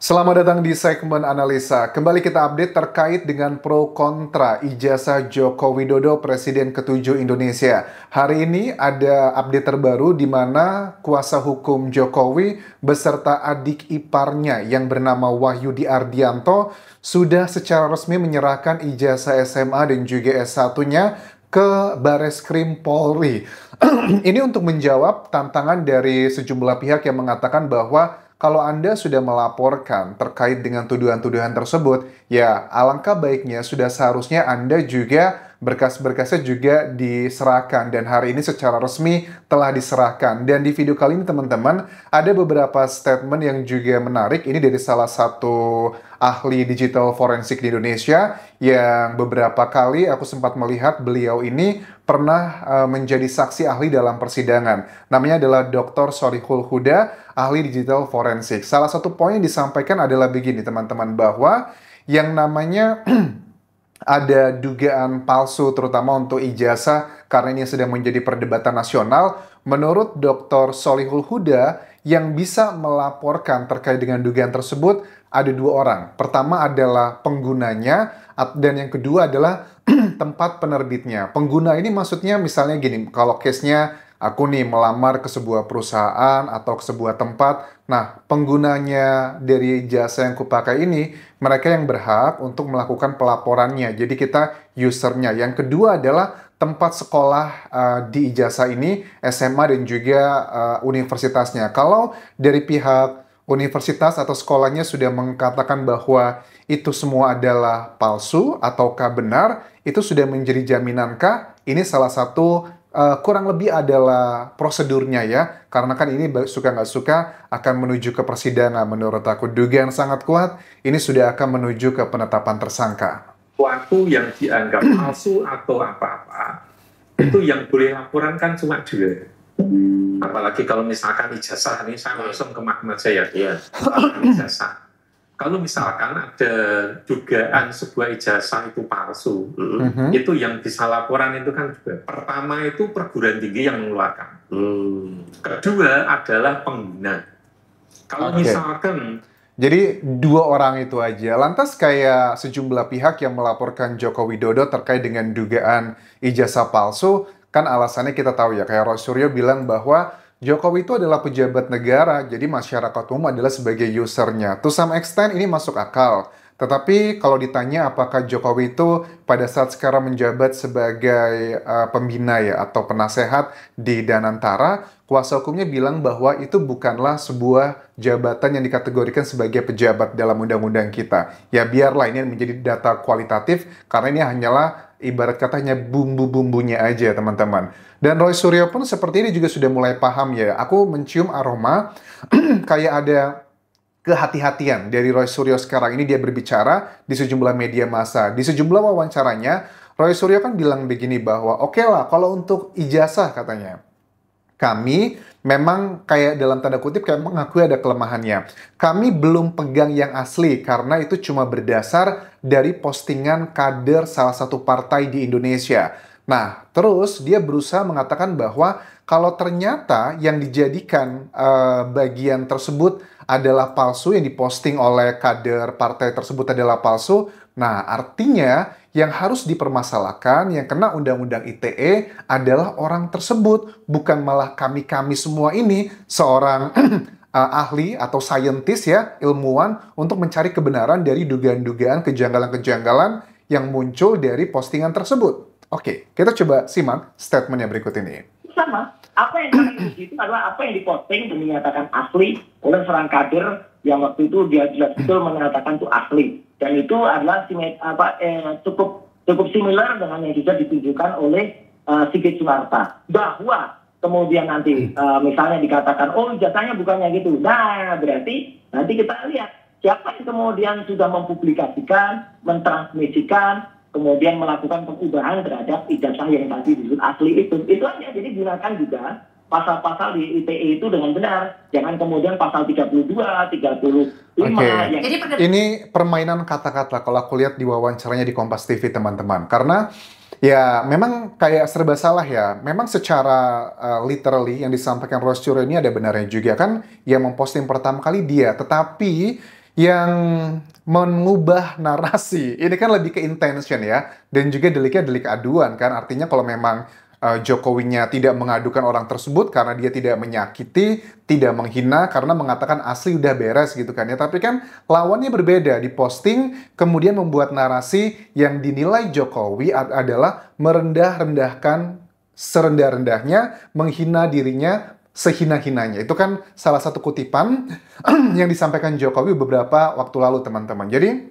Selamat datang di segmen analisa. Kembali kita update terkait dengan pro kontra ijazah Joko Widodo Presiden ke-7 Indonesia. Hari ini ada update terbaru di mana kuasa hukum Jokowi beserta adik iparnya yang bernama Wahyudi Ardianto sudah secara resmi menyerahkan ijazah SMA dan juga S1-nya ke Bareskrim Polri. Ini untuk menjawab tantangan dari sejumlah pihak yang mengatakan bahwa kalau Anda sudah melaporkan terkait dengan tuduhan-tuduhan tersebut, ya alangkah baiknya sudah seharusnya Anda juga berkas-berkasnya juga diserahkan. Dan hari ini secara resmi telah diserahkan. Dan di video kali ini teman-teman, ada beberapa statement yang juga menarik. Ini dari salah satu ahli digital forensik di Indonesia yang beberapa kali aku sempat melihat beliau ini pernah menjadi saksi ahli dalam persidangan. Namanya adalah Dr. Sorihul Huda, ahli digital forensik. Salah satu poin yang disampaikan adalah begini teman-teman, bahwa yang namanya ada dugaan palsu terutama untuk ijazah karena ini sedang menjadi perdebatan nasional. Menurut Dr. Sorihul Huda, yang bisa melaporkan terkait dengan dugaan tersebut ada dua orang. Pertama adalah penggunanya dan yang kedua adalah tempat penerbitnya. Pengguna ini maksudnya misalnya gini, kalau case-nya aku nih melamar ke sebuah perusahaan atau ke sebuah tempat. Nah, penggunanya dari jasa yang kupakai ini, mereka yang berhak untuk melakukan pelaporannya. Jadi kita usernya. Yang kedua adalah tempat sekolah di ijazah ini, SMA dan juga universitasnya. Kalau dari pihak universitas atau sekolahnya sudah mengatakan bahwa itu semua adalah palsu ataukah benar, itu sudah menjadi jaminankah? Ini salah satu kurang lebih adalah prosedurnya ya, karena kan ini suka nggak suka akan menuju ke persidangan. Menurut aku dugaan sangat kuat, ini sudah akan menuju ke penetapan tersangka. Suatu yang dianggap palsu atau apa-apa, itu yang boleh laporan kan cuma dua. Apalagi kalau misalkan ijazah, ini saya langsung ke Magma Jaya. Ijazah. Kalau misalkan ada dugaan sebuah ijazah itu palsu, itu yang bisa laporan itu kan juga. Pertama itu perguruan tinggi yang mengeluarkan. Kedua adalah pengguna. Kalau misalkan jadi dua orang itu aja. Lantas kayak sejumlah pihak yang melaporkan Joko Widodo terkait dengan dugaan ijazah palsu, kan alasannya kita tahu ya, kayak Roy Suryo bilang bahwa Jokowi itu adalah pejabat negara, jadi masyarakat umum adalah sebagai usernya. To some extent ini masuk akal. Tetapi kalau ditanya apakah Jokowi itu pada saat sekarang menjabat sebagai pembina ya atau penasehat di Danantara, kuasa hukumnya bilang bahwa itu bukanlah sebuah jabatan yang dikategorikan sebagai pejabat dalam undang-undang kita. Ya biarlah ini menjadi data kualitatif karena ini hanyalah ibarat katanya bumbu-bumbunya aja teman-teman. Dan Roy Suryo pun seperti ini juga sudah mulai paham ya. Aku mencium aroma kayak ada kehati-hatian dari Roy Suryo sekarang ini. Dia berbicara di sejumlah media massa. Di sejumlah wawancaranya, Roy Suryo kan bilang begini bahwa oke lah kalau untuk ijazah katanya, kami memang kayak dalam tanda kutip kayak mengakui ada kelemahannya. Kami belum pegang yang asli karena itu cuma berdasar dari postingan kader salah satu partai di Indonesia. Nah, terus dia berusaha mengatakan bahwa kalau ternyata yang dijadikan bagian tersebut adalah palsu, yang diposting oleh kader partai tersebut adalah palsu, nah artinya yang harus dipermasalahkan, yang kena undang-undang ITE adalah orang tersebut, bukan malah kami-kami semua ini, seorang ahli atau saintis ya, ilmuwan, untuk mencari kebenaran dari dugaan-dugaan kejanggalan-kejanggalan yang muncul dari postingan tersebut. Oke, kita coba simak statementnya berikut ini. Sama, apa yang kami uji itu adalah apa yang diposting dan dinyatakan asli oleh seorang kader yang waktu itu dia jelas betul mengatakan itu asli. Dan itu adalah cukup similar dengan yang juga ditunjukkan oleh Sigit Sunarta. Bahwa kemudian nanti misalnya dikatakan, oh ijazahnya bukannya gitu. Nah, berarti nanti kita lihat siapa yang kemudian sudah mempublikasikan, mentransmisikan, kemudian melakukan pengubahan terhadap ijazah yang tadi disebut asli itu. Itu aja, jadi gunakan juga pasal-pasal di ITE itu dengan benar. Jangan kemudian pasal 32, 35. Yang... Jadi ini permainan kata-kata kalau aku lihat di wawancaranya di Kompas TV teman-teman. Karena ya memang kayak serba salah ya. Memang secara literally yang disampaikan Roy Suryo ini ada benarnya juga kan. Yang memposting pertama kali dia. Tetapi yang mengubah narasi. Ini kan lebih ke intention ya, dan juga deliknya delik aduan kan. Artinya kalau memang Jokowinya tidak mengadukan orang tersebut karena dia tidak menyakiti, tidak menghina, karena mengatakan asli udah beres gitu kan ya. Tapi kan lawannya berbeda, diposting kemudian membuat narasi yang dinilai Jokowi adalah merendah-rendahkan serendah-rendahnya, menghina dirinya sehina-hinanya. Itu kan salah satu kutipan yang disampaikan Jokowi beberapa waktu lalu, teman-teman. Jadi,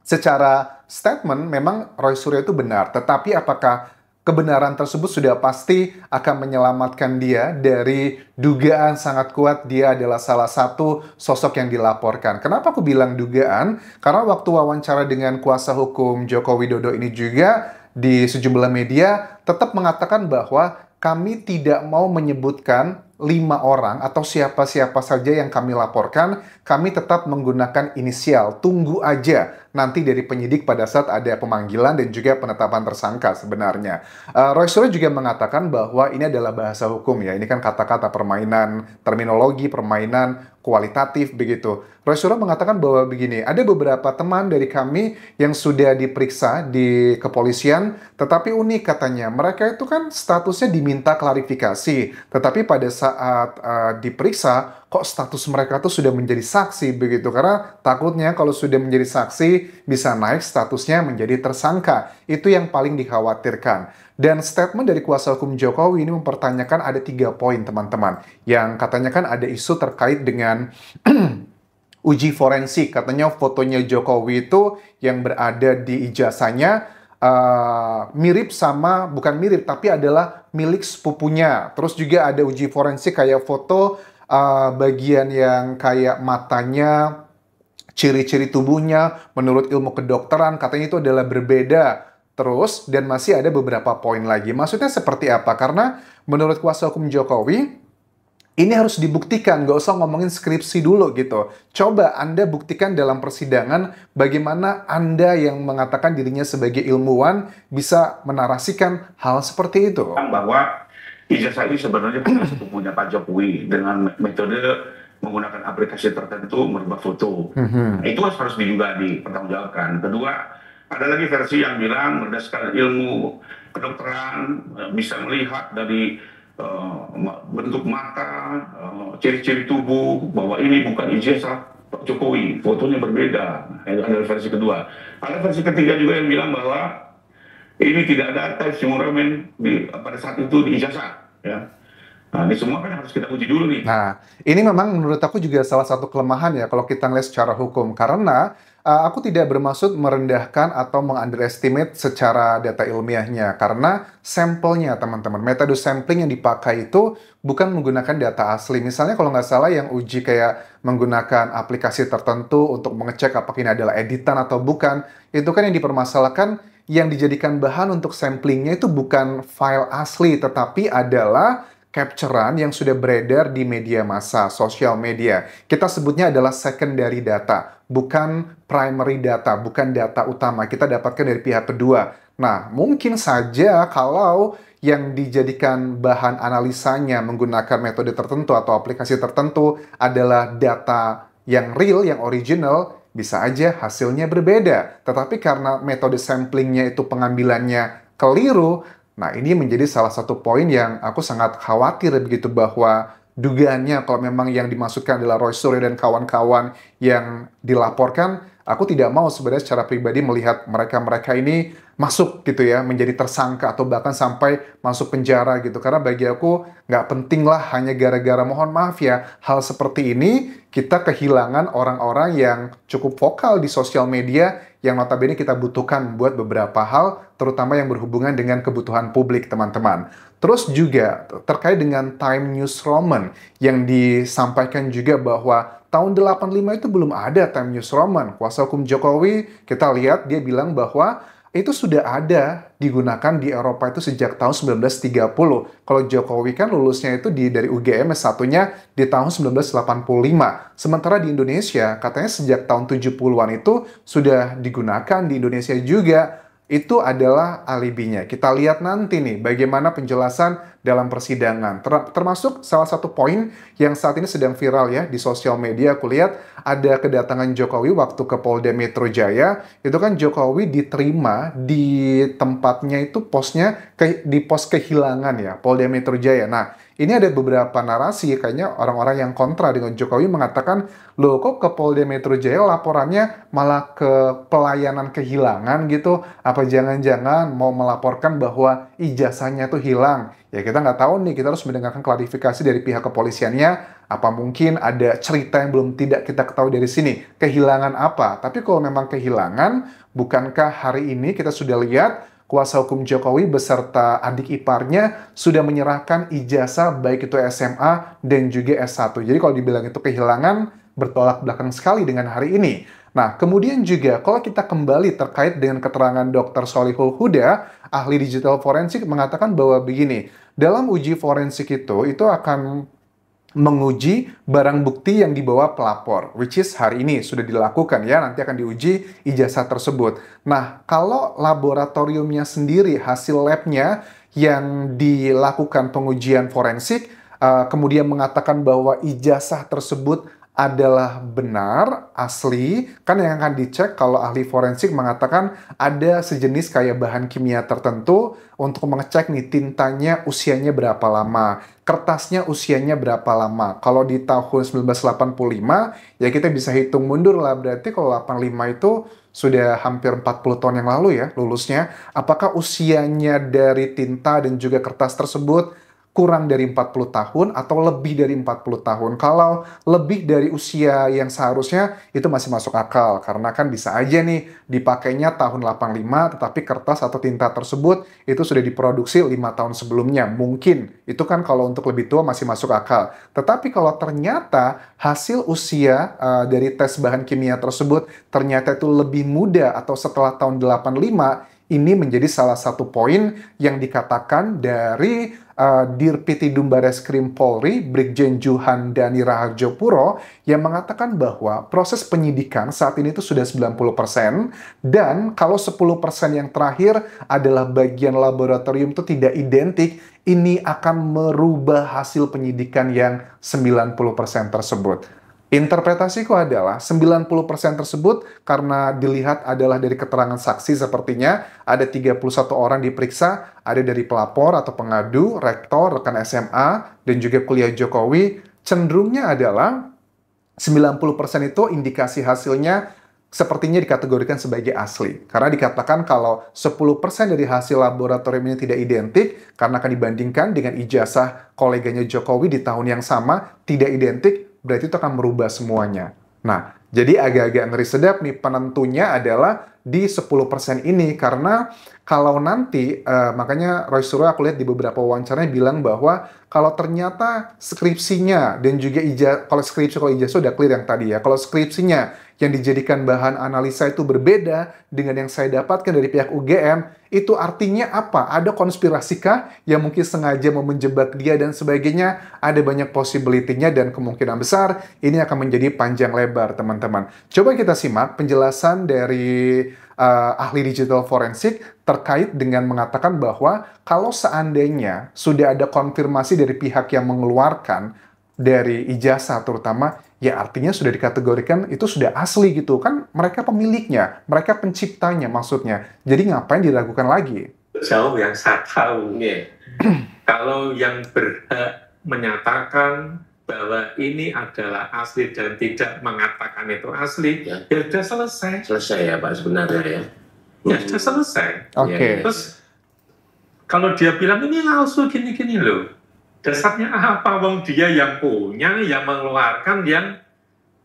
secara statement memang Roy Suryo itu benar, tetapi apakah kebenaran tersebut sudah pasti akan menyelamatkan dia dari dugaan sangat kuat dia adalah salah satu sosok yang dilaporkan. Kenapa aku bilang dugaan? Karena waktu wawancara dengan kuasa hukum Joko Widodo ini juga di sejumlah media tetap mengatakan bahwa kami tidak mau menyebutkan 5 orang atau siapa-siapa saja yang kami laporkan, kami tetap menggunakan inisial. Tunggu aja nanti dari penyidik pada saat ada pemanggilan dan juga penetapan tersangka sebenarnya. Roy Suryo juga mengatakan bahwa ini adalah bahasa hukum ya. Ini kan kata-kata permainan terminologi, permainan kualitatif begitu. Roy Suryo mengatakan bahwa begini, ada beberapa teman dari kami yang sudah diperiksa di kepolisian, tetapi unik katanya, mereka itu kan statusnya diminta klarifikasi, tetapi pada saat diperiksa, kok status mereka tuh sudah menjadi saksi begitu, karena takutnya kalau sudah menjadi saksi, bisa naik statusnya menjadi tersangka. Itu yang paling dikhawatirkan. Dan statement dari kuasa hukum Jokowi ini mempertanyakan ada 3 poin, teman-teman. Yang katanya kan ada isu terkait dengan uji forensik. Katanya fotonya Jokowi itu yang berada di ijazahnya mirip sama, bukan mirip, tapi adalah milik sepupunya. Terus juga ada uji forensik kayak foto bagian yang kayak matanya, ciri-ciri tubuhnya, menurut ilmu kedokteran, katanya itu adalah berbeda. Terus, dan masih ada beberapa poin lagi. Maksudnya seperti apa? Karena menurut kuasa hukum Jokowi, ini harus dibuktikan, nggak usah ngomongin skripsi dulu gitu. Coba Anda buktikan dalam persidangan bagaimana Anda yang mengatakan dirinya sebagai ilmuwan bisa menarasikan hal seperti itu. Bahwa ijazah ini sebenarnya bukan sepupunya Pak Jokowi dengan metode menggunakan aplikasi tertentu merubah foto. Itu harus juga dipertanggungjawabkan. Kedua, ada lagi versi yang bilang berdasarkan ilmu kedokteran bisa melihat dari bentuk mata, ciri-ciri tubuh bahwa ini bukan ijazah Pak Jokowi, fotonya berbeda. Itu adalah versi kedua. Ada versi ketiga juga yang bilang bahwa ini tidak ada tes simulamen pada saat itu di ijazah, ya. Nah, ini semua kan harus kita uji dulu nih. Nah, ini memang menurut aku juga salah satu kelemahan ya kalau kita ngeliat secara hukum. Karena aku tidak bermaksud merendahkan atau meng-underestimate secara data ilmiahnya. Karena sampelnya, teman-teman, metode sampling yang dipakai itu bukan menggunakan data asli. Misalnya kalau nggak salah yang uji kayak menggunakan aplikasi tertentu untuk mengecek apakah ini adalah editan atau bukan, itu kan yang dipermasalahkan, yang dijadikan bahan untuk samplingnya itu bukan file asli, tetapi adalah capturean yang sudah beredar di media massa, sosial media. Kita sebutnya adalah secondary data, bukan primary data, bukan data utama. Kita dapatkan dari pihak kedua. Nah, mungkin saja kalau yang dijadikan bahan analisanya menggunakan metode tertentu atau aplikasi tertentu adalah data yang real, yang original, bisa aja hasilnya berbeda. Tetapi karena metode samplingnya itu pengambilannya keliru, nah, ini menjadi salah satu poin yang aku sangat khawatir begitu, bahwa dugaannya kalau memang yang dimaksudkan adalah Roy Suryo dan kawan-kawan yang dilaporkan, aku tidak mau sebenarnya secara pribadi melihat mereka-mereka ini masuk gitu ya, menjadi tersangka atau bahkan sampai masuk penjara gitu. Karena bagi aku nggak penting lah hanya gara-gara, mohon maaf ya, hal seperti ini kita kehilangan orang-orang yang cukup vokal di sosial media yang notabene kita butuhkan buat beberapa hal, terutama yang berhubungan dengan kebutuhan publik, teman-teman. Terus juga terkait dengan Time News Roman yang disampaikan juga bahwa tahun 85 itu belum ada Time News Roman. Kuasa hukum Jokowi, kita lihat dia bilang bahwa itu sudah ada digunakan di Eropa itu sejak tahun 1930. Kalau Jokowi kan lulusnya itu dari UGM S1-nya di tahun 1985. Sementara di Indonesia katanya sejak tahun 70-an itu sudah digunakan di Indonesia juga. itu adalah alibinya. Kita lihat nanti nih bagaimana penjelasan dalam persidangan. Termasuk salah satu poin yang saat ini sedang viral ya di sosial media. Aku lihat ada kedatangan Jokowi waktu ke Polda Metro Jaya. Itu kan Jokowi diterima di tempatnya itu di pos kehilangan ya, Polda Metro Jaya. Nah, ini ada beberapa narasi, kayaknya orang-orang yang kontra dengan Jokowi mengatakan, loh kok ke Polda Metro Jaya laporannya malah ke pelayanan kehilangan gitu? Apa jangan-jangan mau melaporkan bahwa ijazahnya itu hilang? Ya kita nggak tahu nih, kita harus mendengarkan klarifikasi dari pihak kepolisiannya. Apa mungkin ada cerita yang belum tidak kita ketahui dari sini? Kehilangan apa? Tapi kalau memang kehilangan, bukankah hari ini kita sudah lihat kuasa hukum Jokowi beserta adik iparnya sudah menyerahkan ijazah baik itu SMA dan juga S1. Jadi kalau dibilang itu kehilangan, bertolak belakang sekali dengan hari ini. Nah, kemudian juga kalau kita kembali terkait dengan keterangan Dr. Solihul Huda, ahli digital forensik mengatakan bahwa begini, dalam uji forensik itu akan menguji barang bukti yang dibawa pelapor, which is hari ini sudah dilakukan ya, nanti akan diuji ijazah tersebut. Nah, kalau laboratoriumnya sendiri, hasil labnya yang dilakukan pengujian forensik, kemudian mengatakan bahwa ijazah tersebut adalah benar, asli, kan yang akan dicek kalau ahli forensik mengatakan ada sejenis kayak bahan kimia tertentu untuk mengecek nih tintanya usianya berapa lama, kertasnya usianya berapa lama. Kalau di tahun 1985, ya kita bisa hitung mundur lah, berarti kalau 85 itu sudah hampir 40 tahun yang lalu ya lulusnya. Apakah usianya dari tinta dan juga kertas tersebut kurang dari 40 tahun atau lebih dari 40 tahun. Kalau lebih dari usia yang seharusnya itu masih masuk akal. Karena kan bisa aja nih dipakainya tahun 85 tetapi kertas atau tinta tersebut itu sudah diproduksi 5 tahun sebelumnya. Mungkin. Itu kan kalau untuk lebih tua masih masuk akal. Tetapi kalau ternyata hasil usia dari tes bahan kimia tersebut ternyata itu lebih muda atau setelah tahun 85, ini menjadi salah satu poin yang dikatakan dari Dirpitidum Bareskrim Polri, Brigjen Juhan Dani Rahardjopuro, yang mengatakan bahwa proses penyidikan saat ini itu sudah 90%, dan kalau 10% yang terakhir adalah bagian laboratorium itu tidak identik, ini akan merubah hasil penyidikan yang 90% tersebut. Interpretasiku adalah 90% tersebut karena dilihat adalah dari keterangan saksi sepertinya ada 31 orang diperiksa, ada dari pelapor atau pengadu, rektor, rekan SMA, dan juga kuliah Jokowi. Cenderungnya adalah 90% itu indikasi hasilnya sepertinya dikategorikan sebagai asli. Karena dikatakan kalau 10% dari hasil laboratorium ini tidak identik karena akan dibandingkan dengan ijazah koleganya Jokowi di tahun yang sama, tidak identik, berarti itu akan merubah semuanya. Nah, jadi agak-agak ngeri sedap nih, penentunya adalah di 10% ini, karena kalau nanti, makanya Roy Suryo aku lihat di beberapa wawancaranya bilang bahwa kalau ternyata skripsinya dan juga kalau ijazah udah clear yang tadi ya, kalau skripsinya yang dijadikan bahan analisa itu berbeda dengan yang saya dapatkan dari pihak UGM, itu artinya apa? Ada konspirasikah yang mungkin sengaja mau menjebak dia dan sebagainya? Ada banyak possibility-nya dan kemungkinan besar ini akan menjadi panjang lebar, teman-teman. Coba kita simak penjelasan dari ahli digital forensik terkait dengan mengatakan bahwa kalau seandainya sudah ada konfirmasi dari pihak yang mengeluarkan dari ijazah terutama, ya artinya sudah dikategorikan itu sudah asli gitu. Kan mereka pemiliknya, mereka penciptanya maksudnya. Jadi ngapain diragukan lagi? Jauh yang saya tahu, kalau yang berhak menyatakan bahwa ini adalah asli dan tidak mengatakan itu asli, ya sudah selesai. Selesai ya Pak sebenarnya ya. Ya sudah selesai. Oke. Terus kalau dia bilang ini palsu gini-gini loh, dasarnya apa? Wong dia yang punya, yang mengeluarkan, yang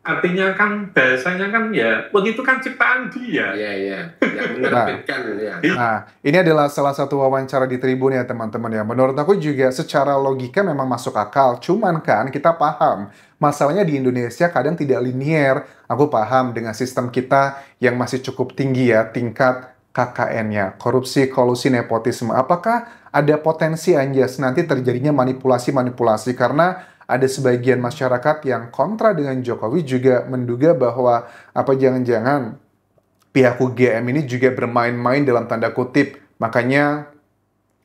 artinya kan bahasanya kan ya begitu kan ciptaan dia. Iya. Yang menerbitkan ya. Nah, ini adalah salah satu wawancara di Tribun ya teman-teman ya. Menurut aku juga secara logika memang masuk akal. Cuman kan kita paham, masalahnya di Indonesia kadang tidak linier. Aku paham dengan sistem kita yang masih cukup tinggi ya tingkat KKN-nya, korupsi, kolusi, nepotisme. Apakah ada potensi Anjas nanti terjadinya manipulasi-manipulasi karena ada sebagian masyarakat yang kontra dengan Jokowi juga menduga bahwa apa jangan-jangan pihak UGM ini juga bermain-main dalam tanda kutip. Makanya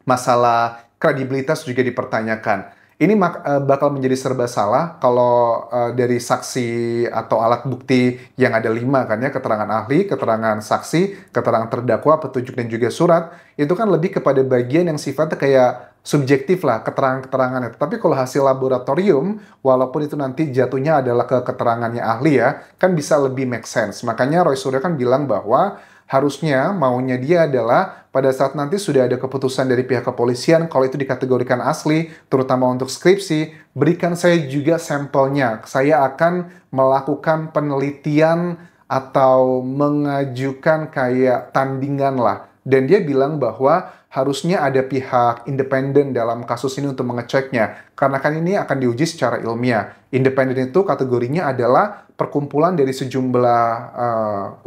masalah kredibilitas juga dipertanyakan. Ini bakal menjadi serba salah kalau dari saksi atau alat bukti yang ada 5 kan ya, keterangan ahli, keterangan saksi, keterangan terdakwa, petunjuk dan juga surat, itu kan lebih kepada bagian yang sifatnya kayak subjektif lah keterangan-keterangannya. Tapi kalau hasil laboratorium, walaupun itu nanti jatuhnya adalah ke keterangannya ahli ya, kan bisa lebih make sense. Makanya Roy Suryo kan bilang bahwa harusnya maunya dia adalah pada saat nanti sudah ada keputusan dari pihak kepolisian, kalau itu dikategorikan asli, terutama untuk skripsi, berikan saya juga sampelnya. Saya akan melakukan penelitian atau mengajukan kayak tandingan lah. Dan dia bilang bahwa harusnya ada pihak independen dalam kasus ini untuk mengeceknya. Karena kan ini akan diuji secara ilmiah. Independen itu kategorinya adalah perkumpulan dari sejumlah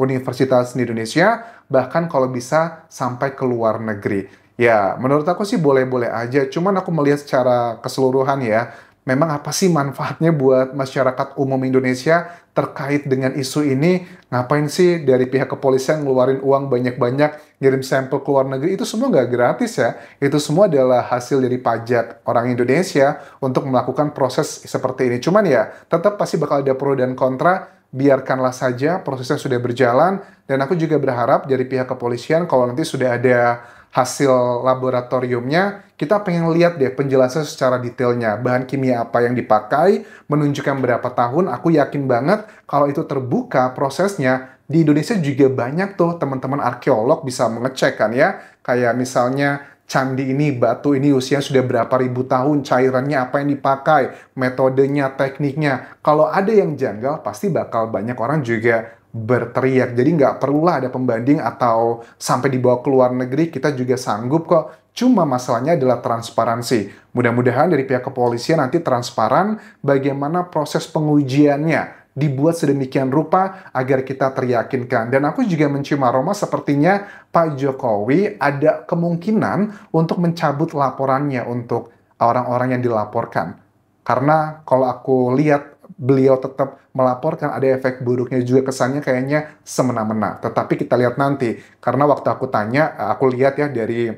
universitas di Indonesia, bahkan kalau bisa sampai ke luar negeri. Ya, menurut aku sih boleh-boleh aja. Cuman aku melihat secara keseluruhan ya, memang apa sih manfaatnya buat masyarakat umum Indonesia terkait dengan isu ini? Ngapain sih dari pihak kepolisian ngeluarin uang banyak-banyak, ngirim sampel ke luar negeri? Itu semua nggak gratis ya. Itu semua adalah hasil dari pajak orang Indonesia untuk melakukan proses seperti ini. Cuman ya, tetap pasti bakal ada pro dan kontra. Biarkanlah saja prosesnya sudah berjalan. Dan aku juga berharap dari pihak kepolisian kalau nanti sudah ada hasil laboratoriumnya, kita pengen lihat deh penjelasan secara detailnya. Bahan kimia apa yang dipakai, menunjukkan berapa tahun. Aku yakin banget kalau itu terbuka prosesnya, di Indonesia juga banyak tuh teman-teman arkeolog bisa mengecek kan ya. Kayak misalnya candi ini, batu ini usianya sudah berapa ribu tahun, cairannya apa yang dipakai, metodenya, tekniknya. Kalau ada yang janggal, pasti bakal banyak orang juga berteriak. Jadi nggak perlulah ada pembanding atau sampai dibawa ke luar negeri, kita juga sanggup kok. Cuma masalahnya adalah transparansi. Mudah-mudahan dari pihak kepolisian nanti transparan bagaimana proses pengujiannya, dibuat sedemikian rupa agar kita teryakinkan. Dan aku juga mencium aroma sepertinya Pak Jokowi ada kemungkinan untuk mencabut laporannya untuk orang-orang yang dilaporkan. Karena kalau aku lihat beliau tetap melaporkan, ada efek buruknya juga, kesannya kayaknya semena-mena. Tetapi kita lihat nanti, karena waktu aku tanya, aku lihat ya dari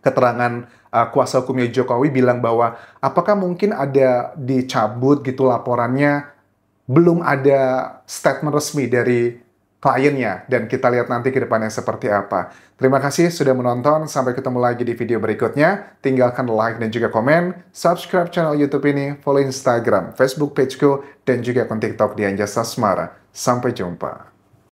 keterangan kuasa hukumnya Jokowi bilang bahwa apakah mungkin ada dicabut gitu laporannya, belum ada statement resmi dari kliennya, dan kita lihat nanti ke depannya seperti apa. Terima kasih sudah menonton, sampai ketemu lagi di video berikutnya. Tinggalkan like dan juga komen, subscribe channel YouTube ini, follow Instagram, Facebook pageku, dan juga akun TikTok di Anjasa Asmara. Sampai jumpa.